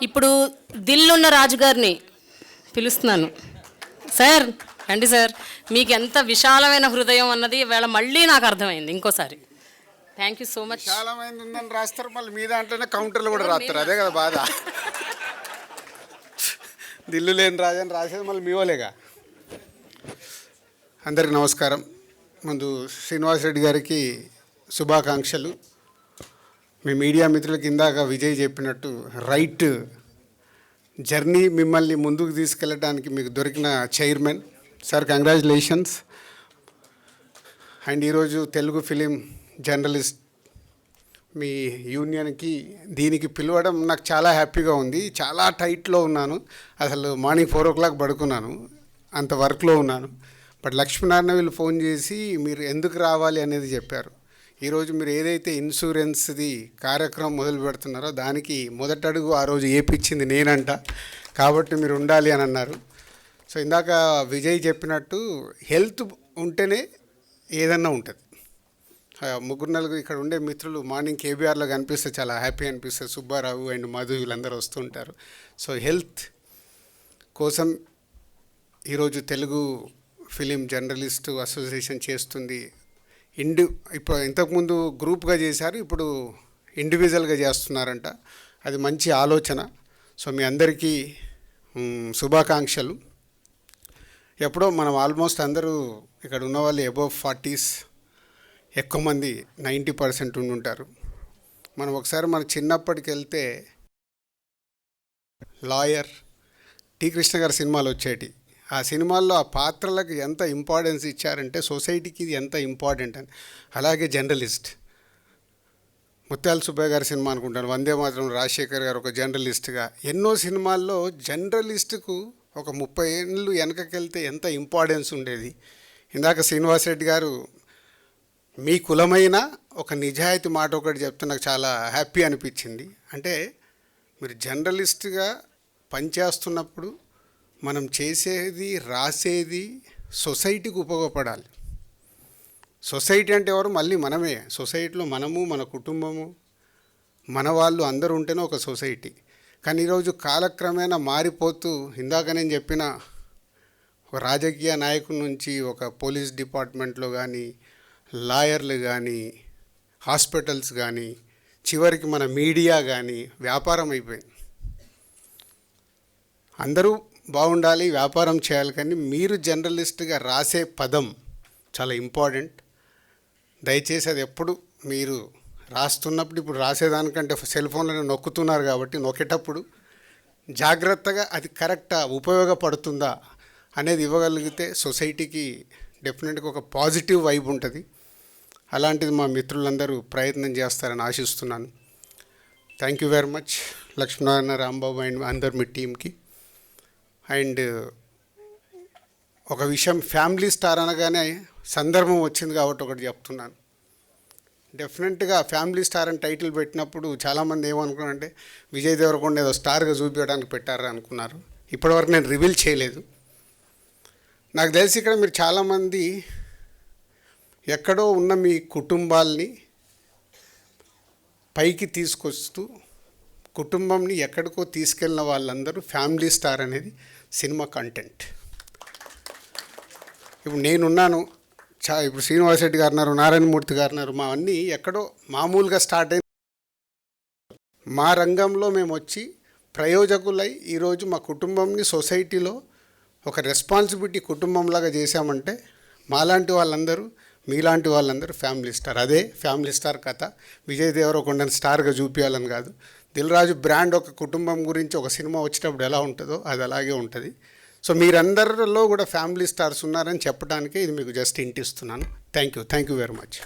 ఇప్పుడు దిల్లున్న రాజుగారిని పిలుస్తున్నాను. సార్ రండి సార్. మీకు ఎంత విశాలమైన హృదయం అన్నది వేళ మళ్ళీ నాకు అర్థమైంది ఇంకోసారి. Thank you so much. విశాలమైంది ఉందని రాస్తారు, మళ్ళీ మీ దాంట్లోనే కౌంటర్లు కూడా రాస్తారు. అదే కదా బాధ. దిల్లు లేని రాజని రాసేది మళ్ళీ మీ వాళ్ళేగా. అందరికి నమస్కారం. ముందు శ్రీనివాసరెడ్డి గారికి శుభాకాంక్షలు. మీ మీడియా మిత్రులకి ఇందాక విజయ్ చెప్పినట్టు రైట్ జర్నీ మిమ్మల్ని ముందుకు తీసుకెళ్ళడానికి మీకు దొరికిన చైర్మన్ సార్, కంగ్రాచులేషన్స్. అండ్ ఈరోజు తెలుగు ఫిలిం జర్నలిస్ట్ మీ యూనియన్కి దీనికి పిలవడం నాకు చాలా హ్యాపీగా ఉంది. చాలా టైట్లో ఉన్నాను, అసలు మార్నింగ్ 4 o'clock పడుకున్నాను, అంత వర్క్లో ఉన్నాను. బట్ లక్ష్మీనారాయణ వీళ్ళు ఫోన్ చేసి మీరు ఎందుకు రావాలి అనేది చెప్పారు. ఈరోజు మీరు ఏదైతే ఇన్సూరెన్స్ది కార్యక్రమం మొదలు పెడుతున్నారో దానికి మొదటడుగు ఆ రోజు ఏపిచ్చింది నేనంట, కాబట్టి మీరు ఉండాలి అని అన్నారు. సో ఇందాక విజయ్ చెప్పినట్టు హెల్త్ ఉంటేనే ఏదన్నా ఉంటుంది. 3-4 ఇక్కడ ఉండే మిత్రులు మార్నింగ్ కేబీఆర్లో కనిపిస్తే చాలా హ్యాపీ అనిపిస్తుంది. సుబ్బారావు అండ్ మధు వీళ్ళందరూ వస్తూ ఉంటారు. సో హెల్త్ కోసం ఈరోజు తెలుగు ఫిలిం జర్నలిస్ట్ అసోసియేషన్ చేస్తుంది. ఇప్పుడు ఇంతకుముందు గ్రూప్గా చేశారు, ఇప్పుడు ఇండివిజువల్గా చేస్తున్నారంట. అది మంచి ఆలోచన. సో మీ అందరికీ శుభాకాంక్షలు. ఎప్పుడో మనం ఆల్మోస్ట్ అందరూ ఇక్కడ ఉన్న వాళ్ళు అబోవ్ 40s, ఎక్కువ మంది 90% ఉండుంటారు. మనం ఒకసారి మన చిన్నప్పటికి వెళ్తే లాయర్ టి కృష్ణ గారి సినిమాలు వచ్చేటి. ఆ సినిమాల్లో ఆ పాత్రలకు ఎంత ఇంపార్టెన్స్ ఇచ్చారంటే సొసైటీకి ఇది ఎంత ఇంపార్టెంట్ అని. అలాగే జర్నలిస్ట్ ముత్యాల సుబ్బయ్య గారి సినిమా అనుకుంటాను, వందే మాత్రం రాజశేఖర్ గారు ఒక జర్నలిస్ట్గా. ఎన్నో సినిమాల్లో జర్నలిస్టుకు ఒక 30 ఏళ్ళు వెనకకెళ్తే ఎంత ఇంపార్టెన్స్ ఉండేది. ఇందాక శ్రీనివాసరెడ్డి గారు మీ కులమైన ఒక నిజాయితీ మాట ఒకటి చెప్తే నాకు చాలా హ్యాపీ అనిపించింది. అంటే మీరు జర్నలిస్ట్గా పనిచేస్తున్నప్పుడు మనం చేసేది రాసేది సొసైటీకి ఉపయోగపడాలి. సొసైటీ అంటే ఎవరు? మళ్ళీ మనమే. సొసైటీలో మనము, మన కుటుంబము, మన వాళ్ళు అందరూ ఉంటేనే ఒక సొసైటీ. కానీ ఈరోజు కాలక్రమేణా మారిపోతూ, ఇందాక నేను చెప్పిన ఒక రాజకీయ నాయకుల నుంచి ఒక పోలీస్ డిపార్ట్మెంట్లో కానీ, లాయర్లు కానీ, హాస్పిటల్స్ కానీ, చివరికి మన మీడియా కానీ వ్యాపారం అయిపోయింది. అందరూ బాగుండాలి, వ్యాపారం చేయాలి. కానీ మీరు జర్నలిస్ట్గా రాసే పదం చాలా ఇంపార్టెంట్. దయచేసి అది ఎప్పుడు మీరు రాస్తున్నప్పుడు, ఇప్పుడు రాసేదానికంటే సెల్ ఫోన్లో నొక్కుతున్నారు కాబట్టి నొక్కేటప్పుడు జాగ్రత్తగా అది కరెక్టా, ఉపయోగపడుతుందా అనేది ఇవ్వగలిగితే సొసైటీకి డెఫినెట్గా ఒక పాజిటివ్ వైబ్ ఉంటుంది. అలాంటిది మా మిత్రులందరూ ప్రయత్నం చేస్తారని ఆశిస్తున్నాను. Thank you very much Lakshminarayana, Rambabu and అందరు మీ టీంకి. అండ్ ఒక విషయం, ఫ్యామిలీ స్టార్ అనగానే సందర్భం వచ్చింది కాబట్టి ఒకటి చెప్తున్నాను. డెఫినెట్గా ఫ్యామిలీ స్టార్ అని టైటిల్ పెట్టినప్పుడు చాలామంది ఏమనుకున్నారంటే విజయ్ దేవరకొండ ఏదో స్టార్గా చూపించడానికి పెట్టారా అనుకున్నారు. ఇప్పటివరకు నేను రివీల్ చేయలేదు. నాకు తెలిసి ఇక్కడ మీరు చాలామంది ఎక్కడో ఉన్న మీ కుటుంబాల్ని పైకి తీసుకొస్తూ కుటుంబంని ఎక్కడికో తీసుకెళ్ళిన వాళ్ళందరూ ఫ్యామిలీ స్టార్ అనేది సినిమా కంటెంట్. ఇప్పుడు నేనున్నాను, ఇప్పుడు శ్రీనివాసరెడ్డి గారు ఉన్నారు, నారాయణమూర్తి గారు ఉన్నారు. మా అన్నీ ఎక్కడో మామూలుగా స్టార్ట్ అయిన మా రంగంలో మేము వచ్చి ప్రయోజకులై ఈరోజు మా కుటుంబంని సొసైటీలో ఒక రెస్పాన్సిబిలిటీ కుటుంబంలాగా చేశామంటే మాలాంటి వాళ్ళందరూ, మీలాంటి వాళ్ళందరూ ఫ్యామిలీ స్టార్. అదే ఫ్యామిలీ స్టార్ కథ. విజయ్ దేవరకొండని స్టార్గా చూపించాలని కాదు. దిల్ రాజు బ్రాండ్ ఒక కుటుంబం గురించి ఒక సినిమా వచ్చేటప్పుడు ఎలా ఉంటుందో అది అలాగే ఉంటుంది. సో మీరందరిలో కూడా ఫ్యామిలీ స్టార్స్ ఉన్నారని చెప్పడానికే ఇది మీకు జస్ట్ ఇంటిస్తున్నాను. Thank you very much.